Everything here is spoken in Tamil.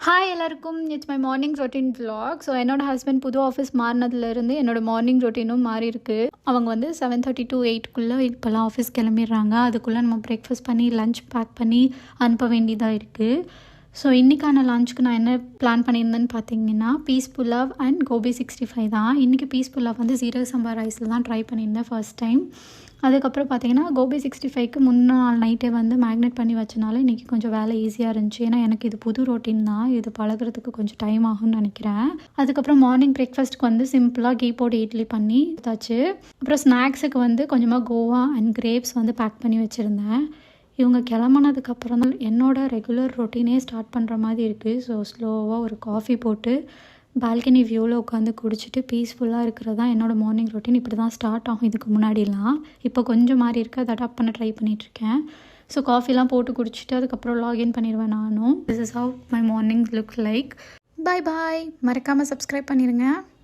ஹாய் எல்லாருக்கும், it's my morning routine vlog. So என்னோட ஹஸ்பண்ட் புது ஆஃபீஸ் மாறினதுலேருந்து என்னோட மார்னிங் ரொட்டீனும் மாறி இருக்கு. அவங்க வந்து 7:30 to 8க்குள்ளே இப்போல்லாம் ஆஃபீஸ் கிளம்பிடுறாங்க. அதுக்குள்ளே நம்ம பிரேக்ஃபாஸ்ட் பண்ணி லஞ்ச் பேக் பண்ணி அனுப்ப வேண்டியதாக இருக்குது. ஸோ இன்றைக்கான லஞ்சுக்கு நான் என்ன பிளான் பண்ணியிருந்தேன்னு பார்த்தீங்கன்னா, பீஸ் புலாவ் அண்ட் கோபி 65 தான். இன்றைக்கி பீஸ் புலாவ் வந்து ஜீரக சம்பா ரைஸில் தான் ட்ரை பண்ணியிருந்தேன் ஃபர்ஸ்ட் டைம். அதுக்கப்புறம் பார்த்தீங்கன்னா, கோபி 65க்கு முந்தின நாள் நைட்டே வந்து மேக்னேட் பண்ணி வச்சனால இன்றைக்கி கொஞ்சம் வேலை ஈஸியாக இருந்துச்சு. ஏன்னா எனக்கு இது புது ரொட்டீன் தான், இது பழகிறதுக்கு கொஞ்சம் டைம் ஆகும்னு நினைக்கிறேன். அதுக்கப்புறம் மார்னிங் பிரேக்ஃபாஸ்ட்டுக்கு வந்து சிம்பிளாக கீ போட்டு இட்லி பண்ணி கொடுத்தாச்சு. அப்புறம் ஸ்நாக்ஸுக்கு வந்து கொஞ்சமாக கோவா அண்ட் கிரேப்ஸ் வந்து பேக் பண்ணி வச்சுருந்தேன். இவங்க கிளம்புனதுக்கப்புறம் தான் என்னோட ரெகுலர் ரொட்டீனே ஸ்டார்ட் பண்ணுற மாதிரி இருக்குது. ஸோ ஸ்லோவாக ஒரு காஃபி போட்டு பால்கனி வியூவில் உட்காந்து குடிச்சிட்டு பீஸ்ஃபுல்லாக இருக்கிறது தான் என்னோடய மார்னிங் ரொட்டீன். இப்படி தான் ஸ்டார்ட் ஆகும் இதுக்கு முன்னாடிலாம். இப்போ கொஞ்சம் மாறி இருக்குது, அதை அடாப்ட் பண்ண ட்ரை பண்ணிகிட்ருக்கேன். ஸோ காஃபிலாம் போட்டு குடிச்சிட்டு அதுக்கப்புறம் லாகின் பண்ணிடுவேன் நானும். This is how my morning look like. Bye bye. மறக்காமல் சப்ஸ்கிரைப் பண்ணிடுங்க.